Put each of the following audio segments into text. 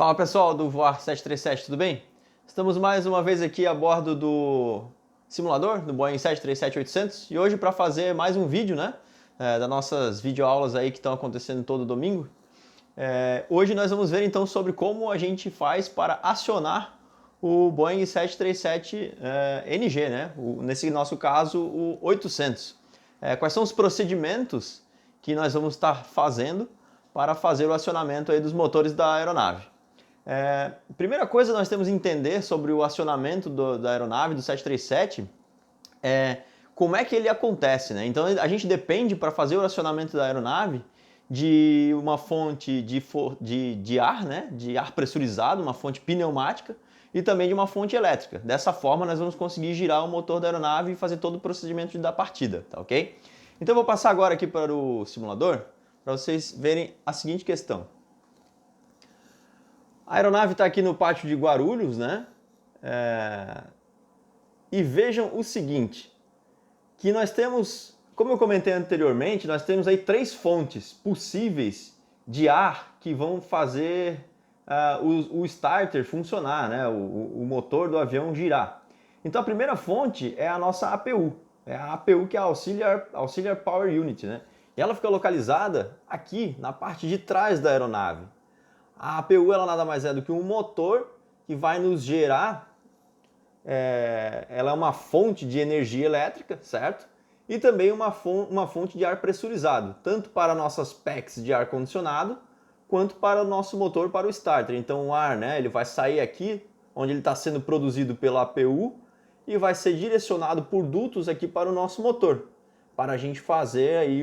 Fala pessoal do Voar 737, tudo bem? Estamos mais uma vez aqui a bordo do simulador do Boeing 737-800 e hoje para fazer mais um vídeo, né, das nossas videoaulas aí que estão acontecendo todo domingo. Hoje nós vamos ver então sobre como a gente faz para acionar o Boeing 737 NG, né, nesse nosso caso o 800. Quais são os procedimentos que nós vamos estar fazendo para fazer o acionamento aí dos motores da aeronave. Primeira coisa que nós temos que entender sobre o acionamento da aeronave, do 737, é como é que ele acontece, né? Então a gente depende para fazer o acionamento da aeronave de uma fonte de ar, né? De ar pressurizado, uma fonte pneumática e também de uma fonte elétrica. Dessa forma nós vamos conseguir girar o motor da aeronave e fazer todo o procedimento da partida, tá ok? Então eu vou passar agora aqui para o simulador para vocês verem a seguinte questão. A aeronave está aqui no pátio de Guarulhos, né? E vejam o seguinte, que nós temos, como eu comentei anteriormente, nós temos aí três fontes possíveis de ar que vão fazer o starter funcionar, né? O motor do avião girar. Então a primeira fonte é a nossa APU, é a APU que é a Auxiliary Power Unit, né? E ela fica localizada aqui na parte de trás da aeronave. A APU ela nada mais é do que um motor que vai nos gerar, ela é uma fonte de energia elétrica, certo? E também uma fonte de ar pressurizado, tanto para nossas packs de ar-condicionado, quanto para o nosso motor para o starter. Então o ar, né, ele vai sair aqui, onde ele está sendo produzido pela APU, e vai ser direcionado por dutos aqui para o nosso motor, para a gente fazer aí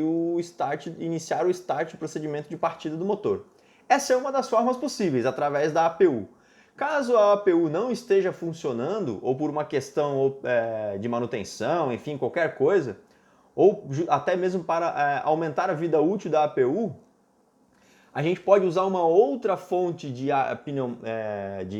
iniciar o start, o procedimento de partida do motor. Essa é uma das formas possíveis, através da APU. Caso a APU não esteja funcionando, ou por uma questão de manutenção, enfim, qualquer coisa, ou até mesmo para aumentar a vida útil da APU, a gente pode usar uma outra fonte de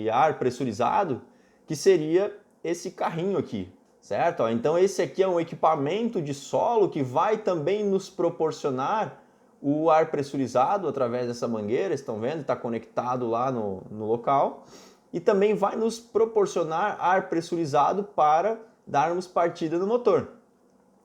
ar pressurizado, que seria esse carrinho aqui, certo? Então esse aqui é um equipamento de solo que vai também nos proporcionar o ar pressurizado através dessa mangueira, estão vendo? Está conectado lá no local. E também vai nos proporcionar ar pressurizado para darmos partida no motor,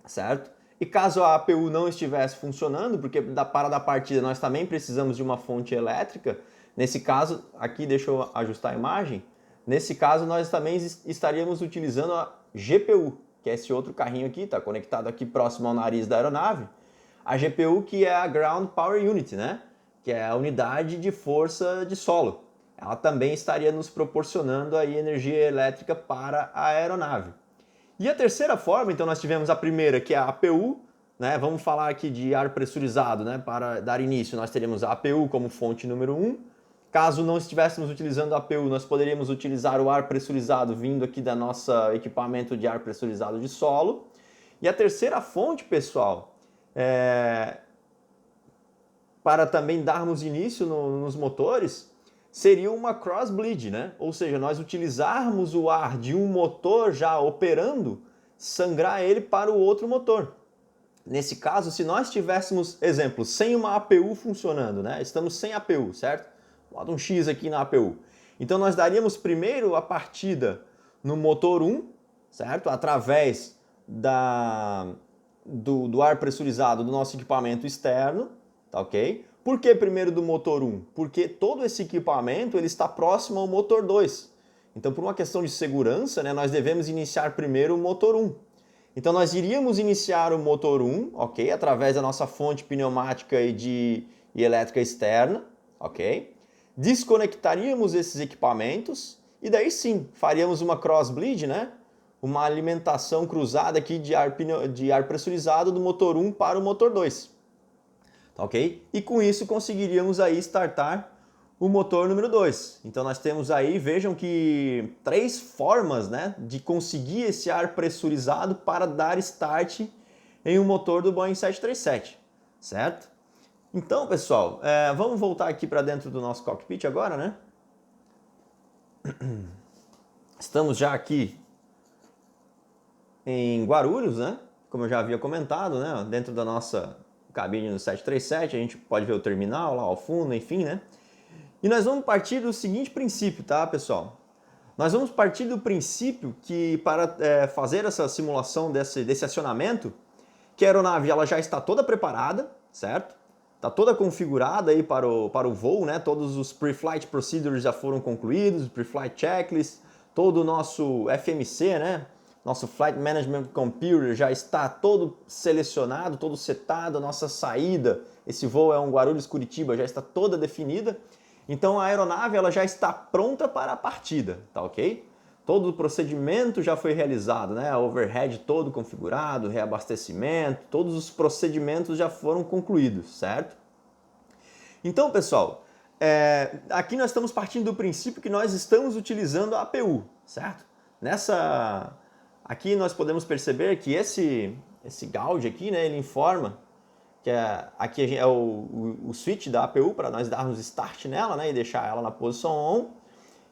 certo? E caso a APU não estivesse funcionando, porque para dar partida nós também precisamos de uma fonte elétrica, nesse caso, aqui deixa eu ajustar a imagem, nesse caso nós também estaríamos utilizando a GPU, que é esse outro carrinho aqui, está conectado aqui próximo ao nariz da aeronave, a GPU que é a Ground Power Unit, né? Que é a unidade de força de solo. Ela também estaria nos proporcionando aí energia elétrica para a aeronave. E a terceira forma, então nós tivemos a primeira, que é a APU, né? Vamos falar aqui de ar pressurizado, né? Para dar início, nós teríamos a APU como fonte número 1. Caso não estivéssemos utilizando a APU, nós poderíamos utilizar o ar pressurizado vindo aqui da nossa equipamento de ar pressurizado de solo. E a terceira fonte, pessoal, para também darmos início nos motores, seria uma cross-bleed, né? Ou seja, nós utilizarmos o ar de um motor já operando, sangrar ele para o outro motor. Nesse caso, se nós tivéssemos, exemplo, sem uma APU funcionando, né? Estamos sem APU, certo? Bota um X aqui na APU. Então nós daríamos primeiro a partida no motor 1, certo? Através do ar pressurizado do nosso equipamento externo, tá ok? Por que primeiro do motor 1? Porque todo esse equipamento ele está próximo ao motor 2. Então, por uma questão de segurança, né, nós devemos iniciar primeiro o motor 1. Então, nós iríamos iniciar o motor 1, ok? Através da nossa fonte pneumática e elétrica externa, ok? Desconectaríamos esses equipamentos e daí sim, faríamos uma cross-bleed, né? Uma alimentação cruzada aqui de ar pressurizado do motor 1 para o motor 2. Tá ok? E com isso conseguiríamos aí startar o motor número 2. Então nós temos aí, vejam que três formas, né, de conseguir esse ar pressurizado para dar start em um motor do Boeing 737, certo? Então, pessoal, vamos voltar aqui para dentro do nosso cockpit agora, né? Estamos já aqui em Guarulhos, né? Como eu já havia comentado, né? Dentro da nossa cabine do 737, a gente pode ver o terminal lá ao fundo, enfim, né? E nós vamos partir do seguinte princípio, tá, pessoal? Nós vamos partir do princípio que para fazer essa simulação desse acionamento, que a aeronave ela já está toda preparada, certo? Está toda configurada aí para o voo, né? Todos os pre-flight procedures já foram concluídos, pre-flight checklist, todo o nosso FMC, né? Nosso Flight Management Computer já está todo selecionado, todo setado, a nossa saída, esse voo é um Guarulhos-Curitiba, já está toda definida. Então a aeronave ela já está pronta para a partida, tá ok? Todo o procedimento já foi realizado, né? Overhead todo configurado, reabastecimento, todos os procedimentos já foram concluídos, certo? Então, pessoal, aqui nós estamos partindo do princípio que nós estamos utilizando a APU, certo? Aqui nós podemos perceber que esse Gauge aqui, né, ele informa que aqui é o switch da APU para nós darmos start nela, né, e deixar ela na posição on.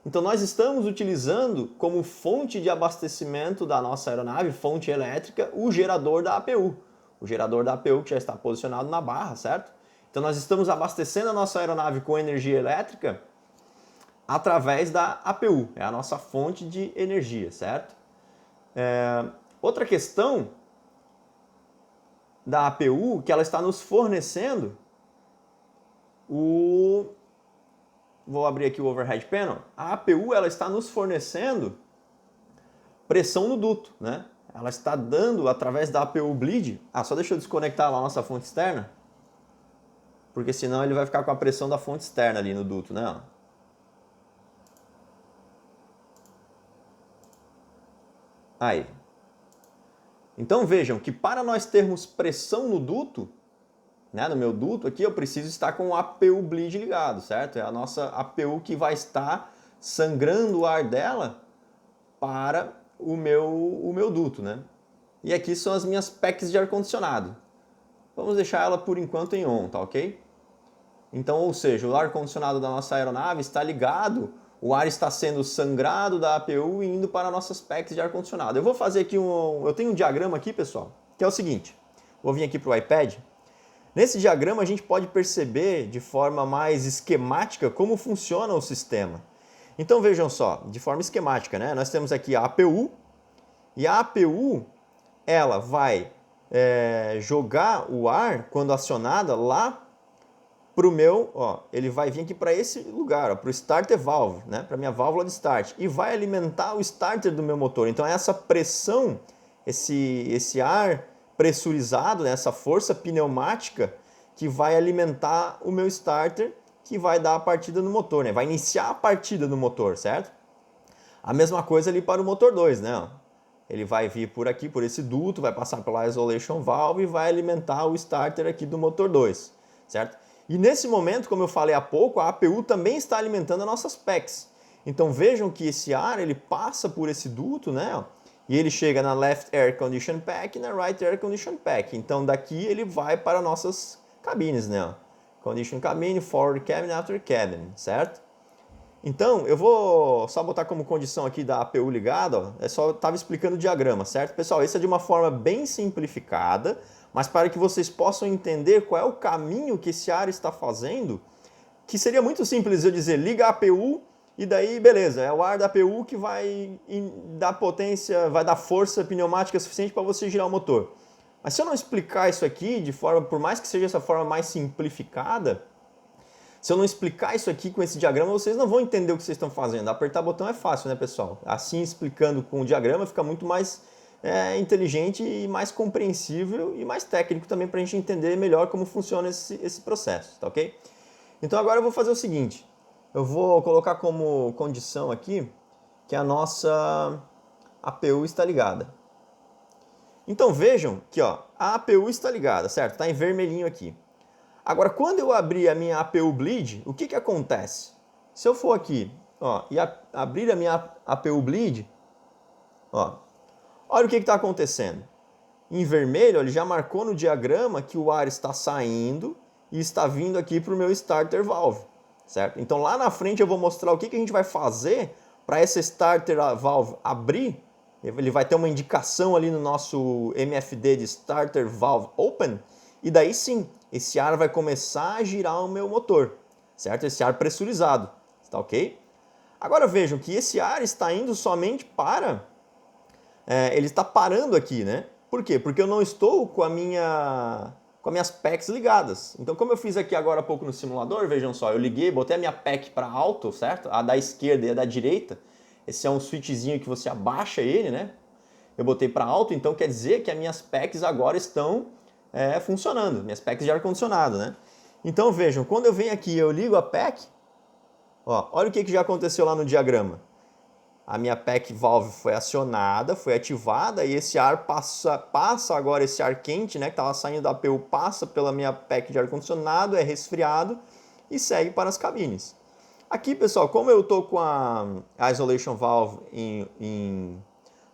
Então nós estamos utilizando como fonte de abastecimento da nossa aeronave, fonte elétrica, o gerador da APU. O gerador da APU que já está posicionado na barra, certo? Então nós estamos abastecendo a nossa aeronave com energia elétrica através da APU, é a nossa fonte de energia, certo? Outra questão da APU que ela está nos fornecendo Vou abrir aqui o Overhead Panel. A APU ela está nos fornecendo pressão no duto, né? Ela está dando, através da APU bleed... só deixa eu desconectar lá a nossa fonte externa, porque senão ele vai ficar com a pressão da fonte externa ali no duto, né? Aí. Então vejam que para nós termos pressão no duto, né, no meu duto aqui, eu preciso estar com o APU bleed ligado, certo? É a nossa APU que vai estar sangrando o ar dela para o meu duto, né? E aqui são as minhas packs de ar-condicionado. Vamos deixar ela por enquanto em on, tá ok? Então, ou seja, o ar-condicionado da nossa aeronave está ligado, o ar está sendo sangrado da APU e indo para nossas packs de ar-condicionado. Eu vou fazer aqui eu tenho um diagrama aqui, pessoal, que é o seguinte. Vou vir aqui para o iPad. Nesse diagrama a gente pode perceber de forma mais esquemática como funciona o sistema. Então vejam só, de forma esquemática, né? Nós temos aqui a APU e a APU ela vai jogar o ar quando acionada lá para o ele vai vir aqui para esse lugar, para o starter valve, né? Para a minha válvula de start e vai alimentar o starter do meu motor. Então essa pressão, esse ar pressurizado, né, essa força pneumática que vai alimentar o meu starter, que vai dar a partida no motor, né? Vai iniciar a partida no motor, certo? A mesma coisa ali para o motor 2, né? Ele vai vir por aqui, por esse duto, vai passar pela isolation valve e vai alimentar o starter aqui do motor 2, certo? E nesse momento, como eu falei há pouco, a APU também está alimentando as nossas packs. Então vejam que esse ar ele passa por esse duto, né? E ele chega na Left Air Condition Pack e na Right Air Condition Pack. Então daqui ele vai para nossas cabines, né? Condition Cabine, Forward Cabin, After Cabin, certo? Então eu vou só botar como condição aqui da APU ligada, estava explicando o diagrama, certo? Pessoal, isso é de uma forma bem simplificada, mas para que vocês possam entender qual é o caminho que esse ar está fazendo, que seria muito simples eu dizer, liga a APU, e daí, beleza, é o ar da APU que vai dar potência, vai dar força pneumática suficiente para você girar o motor. Mas se eu não explicar isso aqui de forma, por mais que seja essa forma mais simplificada, se eu não explicar isso aqui com esse diagrama, vocês não vão entender o que vocês estão fazendo. Apertar botão é fácil, né, pessoal? Assim, explicando com o diagrama, fica muito mais inteligente e mais compreensível e mais técnico também para a gente entender melhor como funciona esse processo, tá ok? Então agora eu vou fazer o seguinte. Eu vou colocar como condição aqui que a nossa APU está ligada. Então vejam que a APU está ligada, certo? Está em vermelhinho aqui. Agora, quando eu abrir a minha APU bleed, o que acontece? Se eu for aqui e abrir a minha APU bleed, olha o que está acontecendo. Em vermelho, ele já marcou no diagrama que o ar está saindo e está vindo aqui para o meu starter valve. Certo? Então lá na frente eu vou mostrar o que a gente vai fazer para essa starter valve abrir. Ele vai ter uma indicação ali no nosso MFD de starter valve open. E daí sim, esse ar vai começar a girar o meu motor. certo? Esse ar pressurizado, tá ok? Agora vejam que esse ar está indo somente para... ele está parando aqui, né? Por quê? Porque eu não estou com as minhas PECs ligadas. Então, como eu fiz aqui agora há pouco no simulador, vejam só, eu liguei, botei a minha PEC para alto, certo? A da esquerda e a da direita. Esse é um switchzinho que você abaixa ele, né? Eu botei para alto, então quer dizer que as minhas PECs agora estão funcionando, minhas PECs de ar-condicionado, né? Então vejam, quando eu venho aqui e eu ligo a PEC, ó, olha o que já aconteceu lá no diagrama. A minha PEC valve foi acionada, foi ativada e esse ar passa agora, esse ar quente, né, que estava saindo da APU, passa pela minha PEC de ar-condicionado, é resfriado e segue para as cabines. Aqui, pessoal, como eu estou com a isolation valve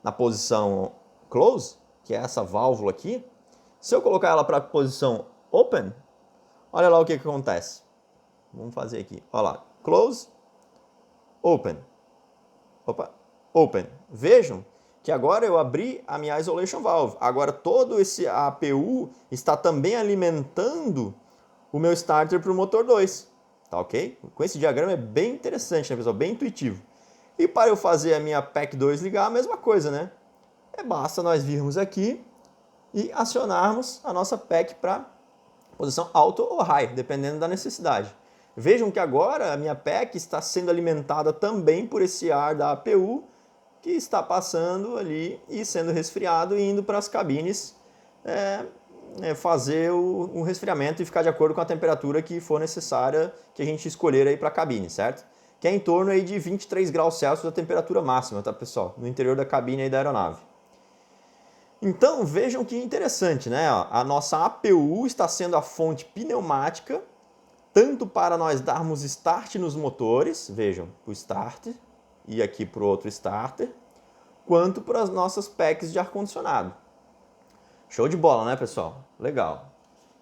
na posição close, que é essa válvula aqui, se eu colocar ela para a posição open, olha lá o que acontece. Vamos fazer aqui, olha lá, close, open. Opa, open. Vejam que agora eu abri a minha isolation valve. Agora todo esse APU está também alimentando o meu starter para o motor 2. Tá ok? Com esse diagrama é bem interessante, né, pessoal? Bem intuitivo. E para eu fazer a minha PEC 2 ligar, a mesma coisa, né? Basta nós virmos aqui e acionarmos a nossa PEC para posição alto ou high, dependendo da necessidade. Vejam que agora a minha PEC está sendo alimentada também por esse ar da APU que está passando ali e sendo resfriado e indo para as cabines fazer o resfriamento e ficar de acordo com a temperatura que for necessária que a gente escolher aí para a cabine, certo? Que é em torno aí de 23 graus Celsius a temperatura máxima, tá, pessoal? No interior da cabine aí da aeronave. Então vejam que interessante, né? A nossa APU está sendo a fonte pneumática tanto para nós darmos start nos motores, vejam, o start e aqui para o outro starter, quanto para as nossas PECs de ar-condicionado. Show de bola, né, pessoal? Legal.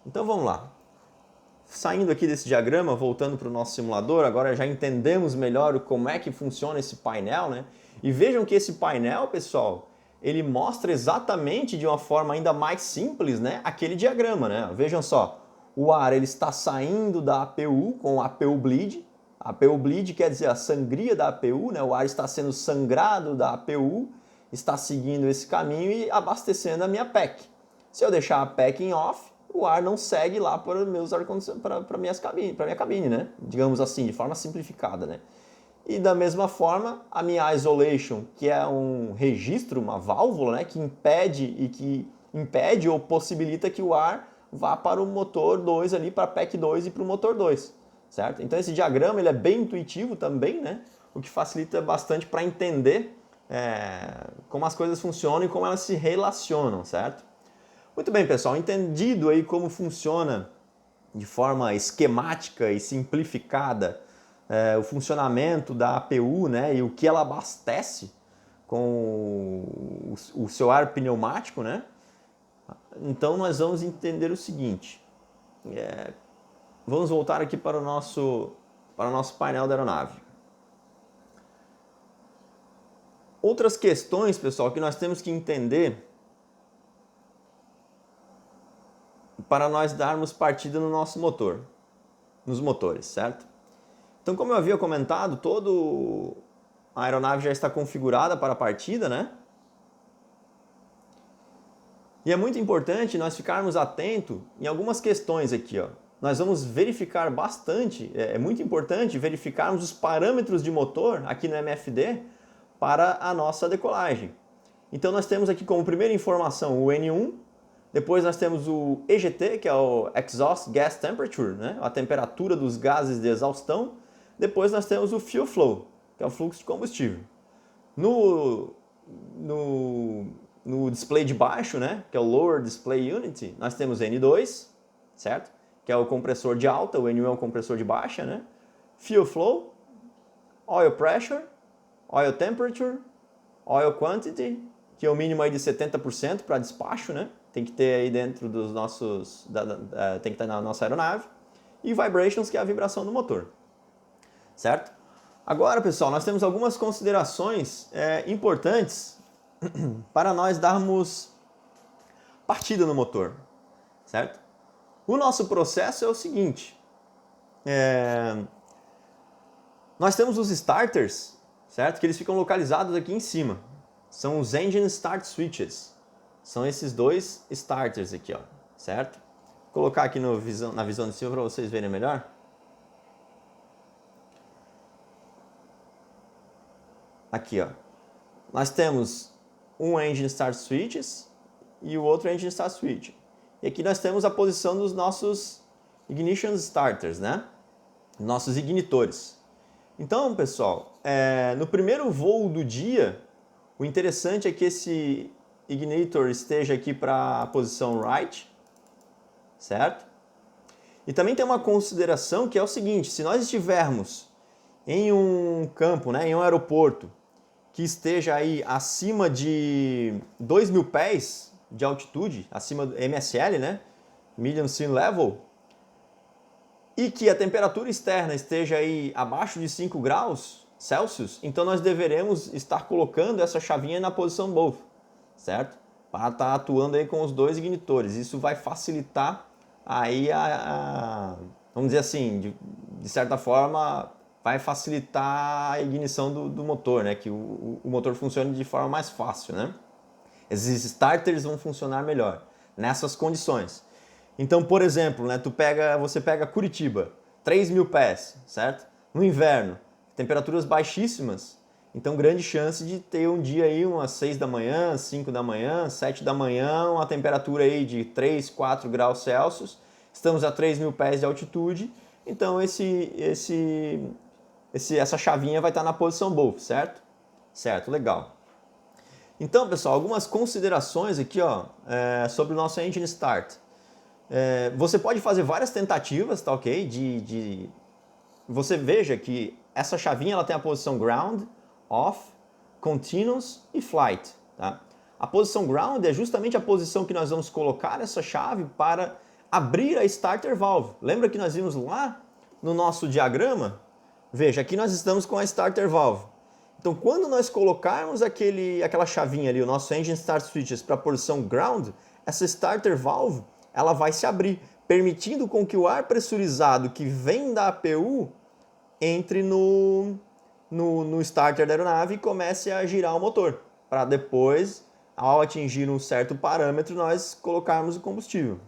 Então vamos lá. Saindo aqui desse diagrama, voltando para o nosso simulador, agora já entendemos melhor como é que funciona esse painel, né? E vejam que esse painel, pessoal, ele mostra exatamente de uma forma ainda mais simples, né, aquele diagrama, né? Vejam só. O ar ele está saindo da APU com o APU bleed. A APU bleed quer dizer a sangria da APU, né? O ar está sendo sangrado da APU, está seguindo esse caminho e abastecendo a minha PEC. Se eu deixar a PEC em off, o ar não segue lá para meus para minha cabine, né? Digamos assim, de forma simplificada, né? E da mesma forma, a minha isolation, que é um registro, uma válvula, né, que impede ou possibilita que o ar vá para o motor 2 ali, para a PEC 2 e para o motor 2, certo? Então esse diagrama ele é bem intuitivo também, né? O que facilita bastante para entender como as coisas funcionam e como elas se relacionam, certo? Muito bem, pessoal, entendido aí como funciona de forma esquemática e simplificada o funcionamento da APU, né, e o que ela abastece com o seu ar pneumático, né? Então nós vamos entender o seguinte, vamos voltar aqui para o nosso painel da aeronave. Outras questões, pessoal, que nós temos que entender para nós darmos partida no nosso motor, nos motores, certo? Então, como eu havia comentado, a aeronave já está configurada para a partida, né? E é muito importante nós ficarmos atentos em algumas questões aqui, ó. Nós vamos verificar bastante, é muito importante verificarmos os parâmetros de motor aqui no MFD para a nossa decolagem. Então nós temos aqui como primeira informação o N1, depois nós temos o EGT, que é o Exhaust Gas Temperature, né? A temperatura dos gases de exaustão. Depois nós temos o Fuel Flow, que é o fluxo de combustível. No display de baixo, né, que é o Lower Display Unit, nós temos N2, certo? Que é o compressor de alta, o N1 é o compressor de baixa, né? Fuel Flow, Oil Pressure, Oil Temperature, Oil Quantity, que é o mínimo aí de 70% para despacho, né? Tem que ter aí dentro dos nossos, tem que estar na nossa aeronave. E Vibrations, que é a vibração do motor, certo? Agora, pessoal, nós temos algumas considerações importantes para nós darmos partida no motor, certo? O nosso processo é o seguinte, nós temos os starters, certo? Que eles ficam localizados aqui em cima. São os Engine Start Switches. São esses dois starters aqui, ó, certo? Vou colocar aqui na visão de cima para vocês verem melhor. Aqui, ó. Nós temos um Engine Start Switches e o outro Engine Start Switch. E aqui nós temos a posição dos nossos Ignition Starters, né? Nossos ignitores. Então, pessoal, no primeiro voo do dia, o interessante é que esse ignitor esteja aqui para a posição right, certo? E também tem uma consideração que é o seguinte: se nós estivermos em um campo, né, em um aeroporto, que esteja aí acima de 2.000 pés de altitude, acima do MSL, né, Medium Sea Level, e que a temperatura externa esteja aí abaixo de 5 graus Celsius, então nós deveremos estar colocando essa chavinha na posição both, certo? Para estar atuando aí com os dois ignitores. Isso vai facilitar aí vamos dizer assim, de certa forma, vai facilitar a ignição do motor, né? Que o motor funcione de forma mais fácil, né? Esses starters vão funcionar melhor nessas condições. Então, por exemplo, né, você pega Curitiba, 3.000 pés, certo? No inverno, temperaturas baixíssimas, então grande chance de ter um dia aí umas 6 da manhã, 5 da manhã, 7 da manhã, uma temperatura aí de 3, 4 graus Celsius, estamos a 3.000 pés de altitude, então essa chavinha vai estar na posição both, certo? Certo, legal. Então, pessoal, algumas considerações aqui, ó, sobre o nosso Engine Start. Você pode fazer várias tentativas, tá ok? Você veja que essa chavinha ela tem a posição ground, off, continuous e flight, tá? A posição ground é justamente a posição que nós vamos colocar essa chave para abrir a starter valve. Lembra que nós vimos lá no nosso diagrama? Veja, aqui nós estamos com a starter valve. Então, quando nós colocarmos aquela chavinha ali, o nosso Engine Start Switches para a posição ground, essa starter valve ela vai se abrir, permitindo com que o ar pressurizado que vem da APU entre no starter da aeronave e comece a girar o motor, para depois, ao atingir um certo parâmetro, nós colocarmos o combustível.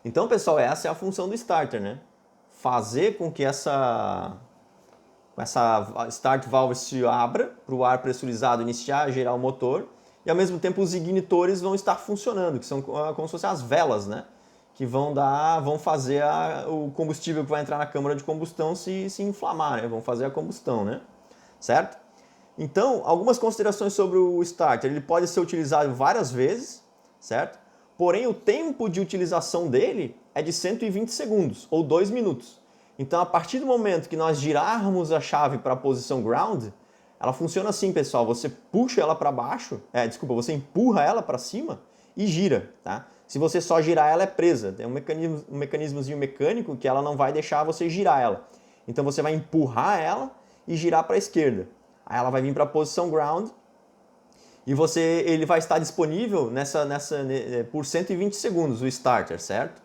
Então, pessoal, essa é a função do starter, né? Fazer com que essa start valve se abra para o ar pressurizado iniciar a gerar o motor e ao mesmo tempo os ignitores vão estar funcionando, que são como se fossem as velas, né? Que vão fazer o combustível que vai entrar na câmara de combustão se inflamar, né? Vão fazer a combustão, né? Certo? Então, algumas considerações sobre o starter. Ele pode ser utilizado várias vezes, certo? Porém, o tempo de utilização dele é de 120 segundos, ou 2 minutos. Então, a partir do momento que nós girarmos a chave para a posição ground, ela funciona assim, pessoal. Você puxa ela para baixo, você empurra ela para cima e gira, tá? Se você só girar ela é presa. Tem um mecanismozinho mecânico que ela não vai deixar você girar ela. Então, você vai empurrar ela e girar para a esquerda. Aí ela vai vir para a posição ground e ele vai estar disponível por 120 segundos, o starter, certo?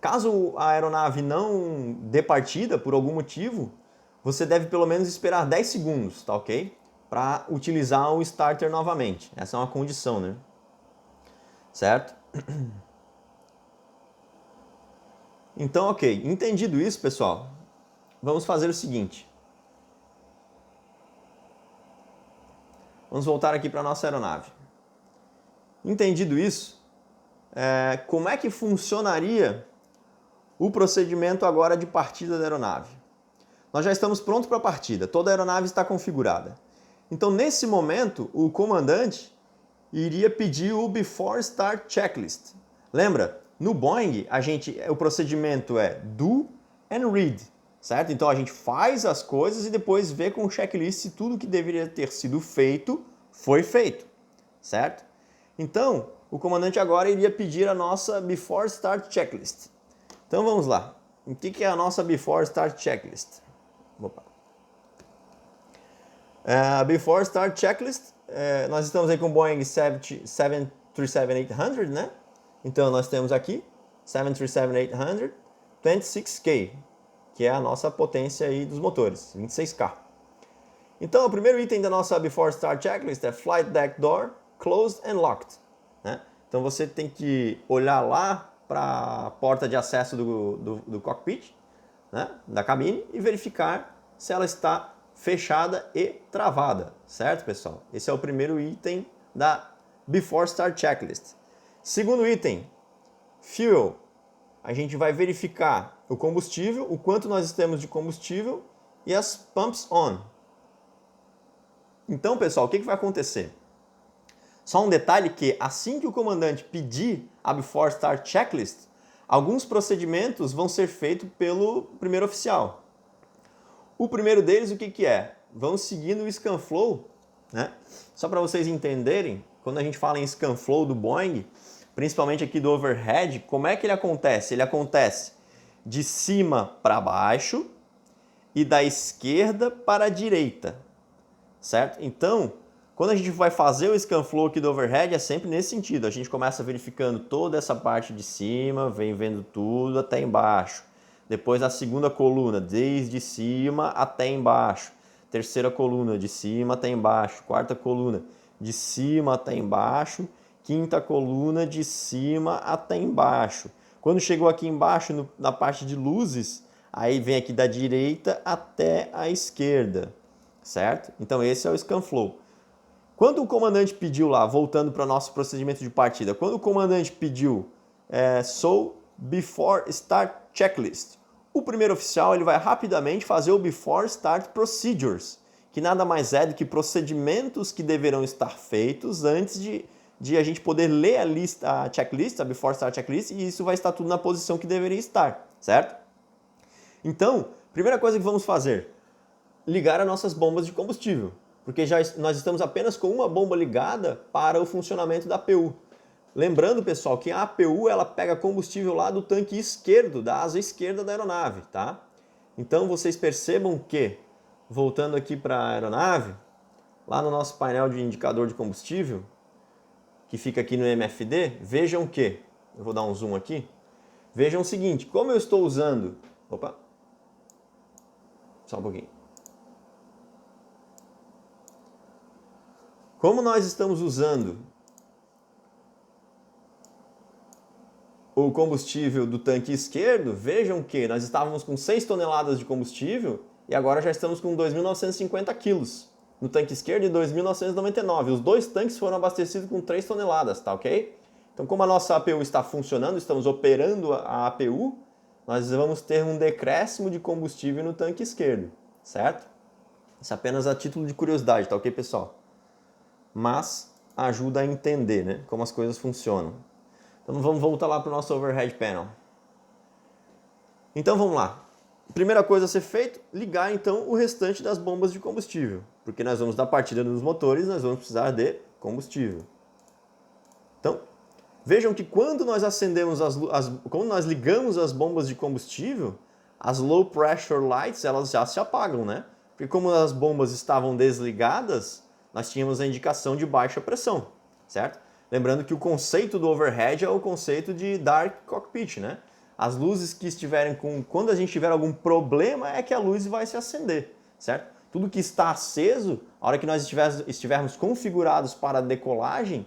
Caso a aeronave não dê partida por algum motivo, você deve pelo menos esperar 10 segundos, tá ok? Para utilizar o starter novamente. Essa é uma condição, né? Certo? Então, ok. Entendido isso, pessoal, vamos fazer o seguinte. Vamos voltar aqui para a nossa aeronave. Entendido isso, como é que funcionaria o procedimento agora de partida da aeronave? Nós já estamos prontos para a partida, toda a aeronave está configurada. Então, nesse momento, o comandante iria pedir o Before Start Checklist. Lembra? No Boeing, o procedimento é do and read, certo? Então, a gente faz as coisas e depois vê com o checklist se tudo que deveria ter sido feito foi feito, certo? Então, o comandante agora iria pedir a nossa Before Start Checklist. Então, vamos lá. O que é a nossa Before Start Checklist? Opa. Before Start Checklist, nós estamos aí com o Boeing 737-800, né? Então, nós temos aqui 737-800. 26K, que é a nossa potência aí dos motores, 26K. Então, o primeiro item da nossa Before Start Checklist é Flight Deck Door Closed and Locked, né? Então, você tem que olhar lá para a porta de acesso do cockpit, né, da cabine, e verificar se ela está fechada e travada, certo, pessoal? Esse é o primeiro item da Before Start Checklist. Segundo item, Fuel. A gente vai verificar o combustível, o quanto nós temos de combustível e as pumps on. Então, pessoal, o que vai acontecer? Só um detalhe que assim que o comandante pedir a Before Start Checklist, alguns procedimentos vão ser feitos pelo primeiro oficial. O primeiro deles, o que é? Vão seguindo o scan flow, né? Só para vocês entenderem, quando a gente fala em scan flow do Boeing, principalmente aqui do overhead, como é que ele acontece? Ele acontece de cima para baixo e da esquerda para a direita, certo? Então, quando a gente vai fazer o scan flow aqui do overhead, é sempre nesse sentido. A gente começa verificando toda essa parte de cima, vem vendo tudo até embaixo. Depois a segunda coluna, desde cima até embaixo. Terceira coluna, de cima até embaixo. Quarta coluna, de cima até embaixo. Quinta coluna, de cima até embaixo. Quando chegou aqui embaixo, na parte de luzes, aí vem aqui da direita até a esquerda, certo? Então esse é o scan flow. Quando o comandante pediu lá, voltando para o nosso procedimento de partida, quando o comandante pediu So Before Start Checklist, o primeiro oficial ele vai rapidamente fazer o Before Start Procedures, que nada mais é do que procedimentos que deverão estar feitos antes de a gente poder ler a lista, a checklist, a Before Start Checklist, e isso vai estar tudo na posição que deveria estar, certo? Então, primeira coisa que vamos fazer, ligar as nossas bombas de combustível. Porque nós estamos apenas com uma bomba ligada para o funcionamento da APU. Lembrando, pessoal, que a APU ela pega combustível lá do tanque esquerdo, da asa esquerda da aeronave, tá? Então vocês percebam que, voltando aqui para a aeronave, lá no nosso painel de indicador de combustível, que fica aqui no MFD, vejam que, eu vou dar um zoom aqui, vejam o seguinte, como eu estou usando... Opa! Só um pouquinho. Como nós estamos usando o combustível do tanque esquerdo, vejam que nós estávamos com 6 toneladas de combustível e agora já estamos com 2.950 quilos no tanque esquerdo e 2.999. Os dois tanques foram abastecidos com 3 toneladas, tá ok? Então, como a nossa APU está funcionando, estamos operando a APU, nós vamos ter um decréscimo de combustível no tanque esquerdo, certo? Isso é apenas a título de curiosidade, tá ok, pessoal? Mas ajuda a entender, né, como as coisas funcionam. Então vamos voltar lá para o nosso overhead panel. Então vamos lá. Primeira coisa a ser feita, ligar então o restante das bombas de combustível. Porque nós vamos dar partida nos motores, nós vamos precisar de combustível. Então, vejam que quando nós acendemos quando nós ligamos as bombas de combustível, as low pressure lights elas já se apagam, né? Porque como as bombas estavam desligadas, nós tínhamos a indicação de baixa pressão, certo? Lembrando que o conceito do overhead é o conceito de dark cockpit, né? As luzes que estiverem quando a gente tiver algum problema é que a luz vai se acender, certo? Tudo que está aceso, a hora que nós estivermos configurados para a decolagem,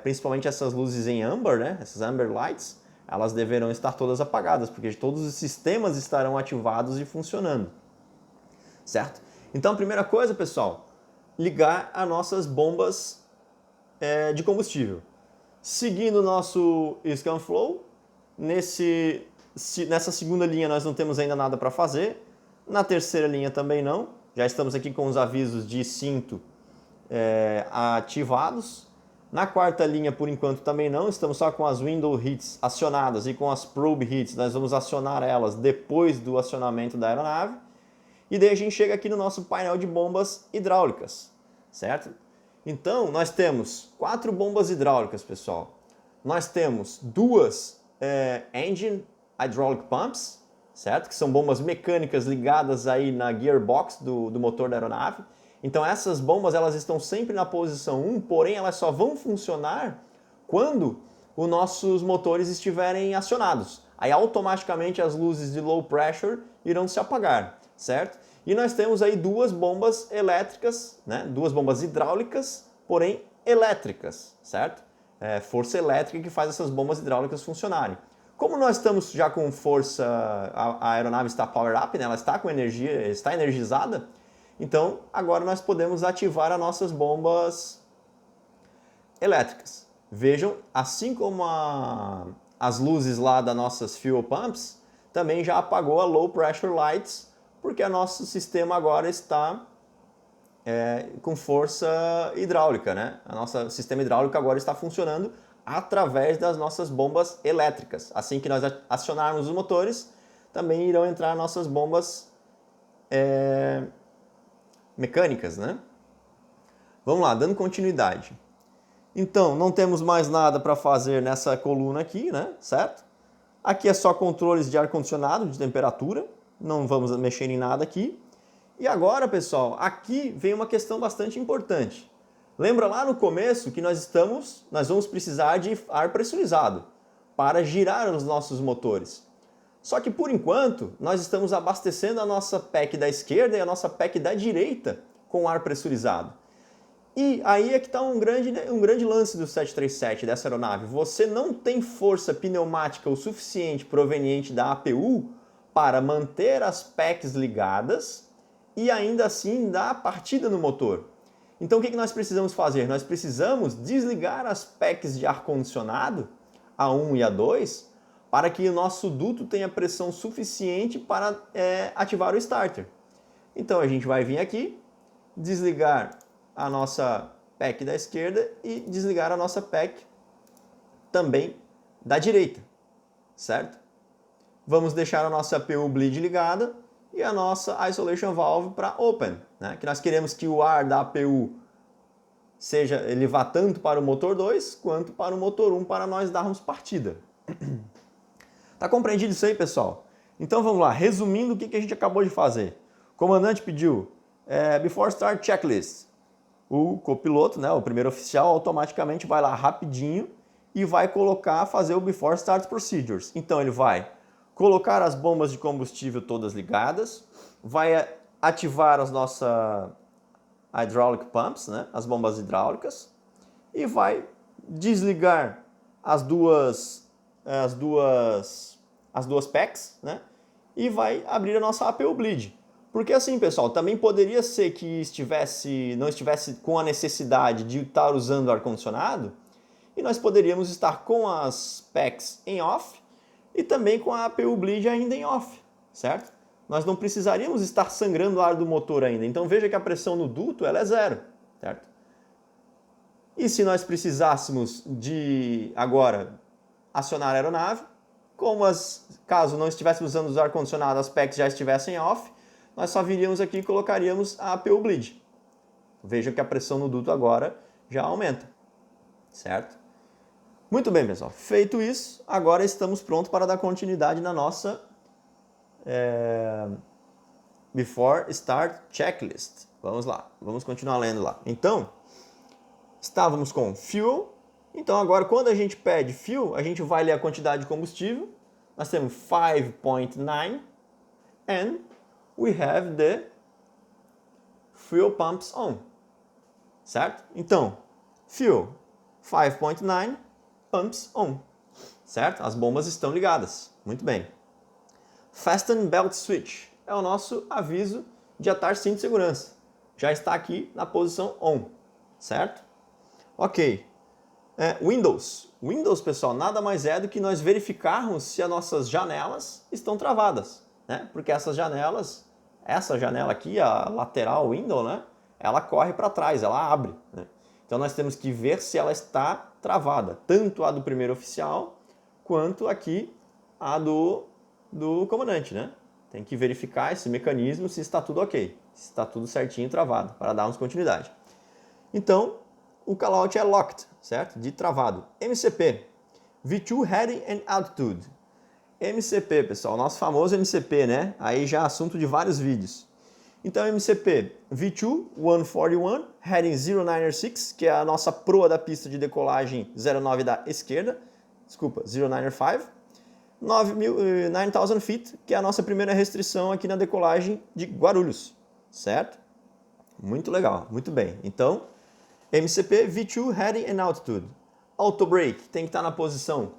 principalmente essas luzes em amber, né? Essas amber lights, elas deverão estar todas apagadas, porque todos os sistemas estarão ativados e funcionando, certo? Então a primeira coisa, pessoal, ligar as nossas bombas de combustível. Seguindo o nosso scan flow, nessa segunda linha nós não temos ainda nada para fazer, na terceira linha também não, já estamos aqui com os avisos de cinto ativados, na quarta linha por enquanto também não, estamos só com as window hits acionadas e com as probe hits, nós vamos acionar elas depois do acionamento da aeronave, e daí a gente chega aqui no nosso painel de bombas hidráulicas, certo? Então, nós temos 4 bombas hidráulicas, pessoal. Nós temos 2 engine hydraulic pumps, certo? Que são bombas mecânicas ligadas aí na gearbox do motor da aeronave. Então, essas bombas elas estão sempre na posição 1, porém elas só vão funcionar quando os nossos motores estiverem acionados. aí automaticamente as luzes de low pressure irão se apagar, certo? E nós temos aí duas bombas elétricas, né? Duas bombas hidráulicas, porém elétricas, certo? Força elétrica que faz essas bombas hidráulicas funcionarem. Como nós estamos já com força, a aeronave está power up, né? Ela está com energia, está energizada, então agora nós podemos ativar as nossas bombas elétricas. Vejam, assim como as luzes lá das nossas fuel pumps, também já apagou a low pressure lights, porque o nosso sistema agora está com força hidráulica, né? O nosso sistema hidráulico agora está funcionando através das nossas bombas elétricas. Assim que nós acionarmos os motores, também irão entrar nossas bombas mecânicas, né? Vamos lá, dando continuidade. Então, não temos mais nada para fazer nessa coluna aqui, né? Certo? Aqui é só controles de ar-condicionado, de temperatura. Não vamos mexer em nada aqui. E agora, pessoal, aqui vem uma questão bastante importante. Lembra lá no começo que nós vamos precisar de ar pressurizado para girar os nossos motores. Só que por enquanto, nós estamos abastecendo a nossa PEC da esquerda e a nossa PEC da direita com ar pressurizado. E aí é que está um grande lance do 737, dessa aeronave. Você não tem força pneumática o suficiente proveniente da APU para manter as PECs ligadas e ainda assim dar partida no motor. Então o que nós precisamos fazer? Nós precisamos desligar as PECs de ar-condicionado, A1 e A2, para que o nosso duto tenha pressão suficiente para ativar o starter. Então a gente vai vir aqui, desligar a nossa PEC da esquerda e desligar a nossa PEC também da direita, certo? Vamos deixar a nossa APU bleed ligada e a nossa isolation valve para open, né? Que nós queremos que o ar da APU ele vá tanto para o motor 2 quanto para o motor 1 para nós darmos partida. Tá compreendido isso aí, pessoal? Então vamos lá, resumindo o que a gente acabou de fazer. O comandante pediu before start checklist. O copiloto, né, o primeiro oficial, automaticamente vai lá rapidinho e vai fazer o before start procedures. Então ele vai colocar as bombas de combustível todas ligadas, vai ativar as nossas hydraulic pumps, né, as bombas hidráulicas, e vai desligar as duas PECs, né, e vai abrir a nossa APU bleed. Porque assim, pessoal, também poderia ser que não estivesse com a necessidade de estar usando ar-condicionado e nós poderíamos estar com as PECs em off e também com a APU bleed ainda em off, certo? Nós não precisaríamos estar sangrando o ar do motor ainda. Então veja que a pressão no duto ela é zero, certo? E se nós precisássemos de agora acionar a aeronave, caso não estivéssemos usando o ar-condicionado, as PECs já estivessem off, nós só viríamos aqui e colocaríamos a APU bleed. Veja que a pressão no duto agora já aumenta, certo? Muito bem, pessoal. Feito isso, agora estamos prontos para dar continuidade na nossa Before Start Checklist. Vamos lá, vamos continuar lendo lá. Então, estávamos com fuel. Então agora, quando a gente pede fuel, a gente vai ler a quantidade de combustível. Nós temos 5.9 and we have the fuel pumps on, certo? Então, fuel 5.9 pumps on, certo? As bombas estão ligadas, muito bem. Fasten belt switch é o nosso aviso de atar cinto de segurança. Já está aqui na posição on, certo? Ok. Windows, pessoal, nada mais é do que nós verificarmos se as nossas janelas estão travadas, né? Porque essa janela aqui, a lateral window, né? Ela corre para trás, ela abre, né? Então nós temos que ver se ela está travada, tanto a do primeiro oficial quanto aqui a do comandante, né? Tem que verificar esse mecanismo se está tudo ok, se está tudo certinho travado, para darmos continuidade. Então, o callout é locked, certo? De travado. MCP, V2 Heading and Altitude. MCP, pessoal, nosso famoso MCP, né? Aí já é assunto de vários vídeos. Então, MCP, V2 141, Heading 096, que é a nossa proa da pista de decolagem 09 da esquerda, desculpa, 095. 9,000 feet, que é a nossa primeira restrição aqui na decolagem de Guarulhos, certo? Muito legal, muito bem. Então, MCP, V2, Heading and Altitude. Auto Brake tem que estar na posição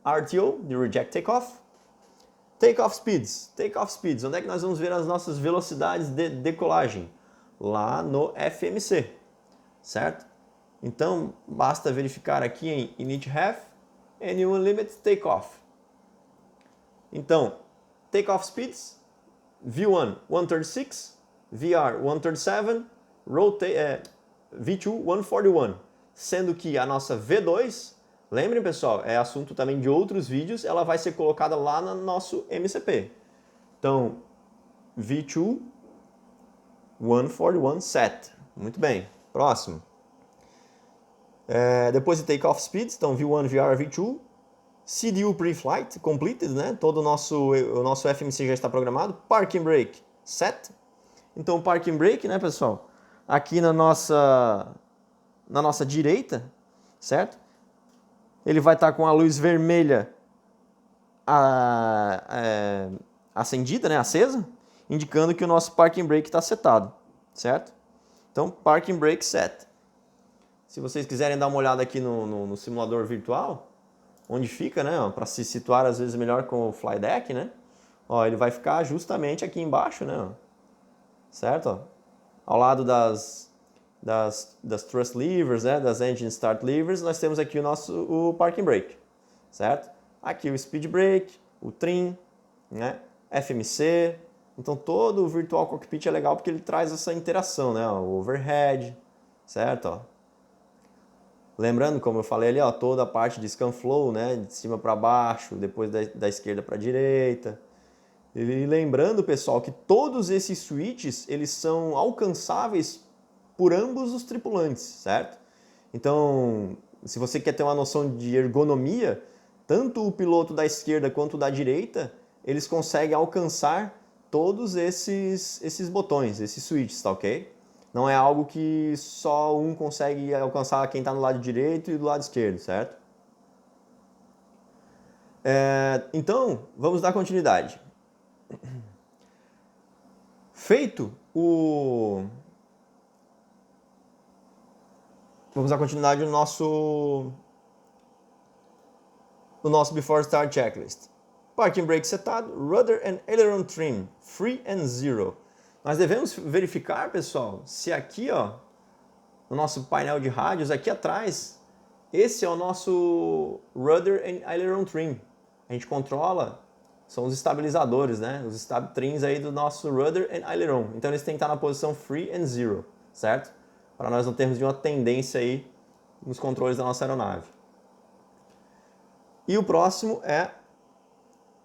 RTO, de Reject Takeoff. Takeoff Speeds, onde é que nós vamos ver as nossas velocidades de decolagem? Lá no FMC, certo? Então, basta verificar aqui em Init Half and Unlimited Takeoff. Então, Takeoff Speeds, V1 136, VR 137, V2 141, sendo que a nossa V2, lembrem pessoal, é assunto também de outros vídeos, ela vai ser colocada lá no nosso MCP. Então, V2 141 set. Muito bem, próximo. Depois de Takeoff Speeds, então V1, VR, V2, CDU Pre-Flight Completed, né? Todo o nosso FMC já está programado. Parking Brake Set. Então, Parking Brake, né, pessoal? Aqui na nossa direita, certo? Ele vai estar com a luz vermelha acendida, né, acesa, indicando que o nosso Parking Brake está setado, certo? Então, Parking Brake Set. Se vocês quiserem dar uma olhada aqui no simulador virtual, onde fica, né, para se situar às vezes melhor com o fly deck, né? Ó, ele vai ficar justamente aqui embaixo, né? Certo? Ó, ao lado das thrust levers, né, das engine start levers, nós temos aqui o parking brake, certo? Aqui o speed brake, o trim, né, FMC. Então todo o virtual cockpit é legal porque ele traz essa interação, né? O overhead, certo? Ó. Lembrando, como eu falei ali, ó, toda a parte de scan flow, né, de cima para baixo, depois da esquerda para a direita. E lembrando, pessoal, que todos esses switches, eles são alcançáveis por ambos os tripulantes, certo? Então, se você quer ter uma noção de ergonomia, tanto o piloto da esquerda quanto da direita, eles conseguem alcançar todos esses botões, esses switches, tá ok? Não é algo que só um consegue alcançar quem está no lado direito e do lado esquerdo, certo? Então, vamos dar continuidade. Feito o... Vamos dar continuidade no nosso Before Start Checklist. Parking Brake setado, Rudder and Aileron Trim, Free and Zero. Nós devemos verificar, pessoal, se aqui, ó, no nosso painel de rádios, aqui atrás, esse é o nosso Rudder and Aileron Trim. A gente controla, são os estabilizadores, né? Os stab trims aí do nosso Rudder and Aileron. Então eles têm que estar na posição Free and Zero, certo? Para nós não termos nenhuma tendência aí nos controles da nossa aeronave. E o próximo é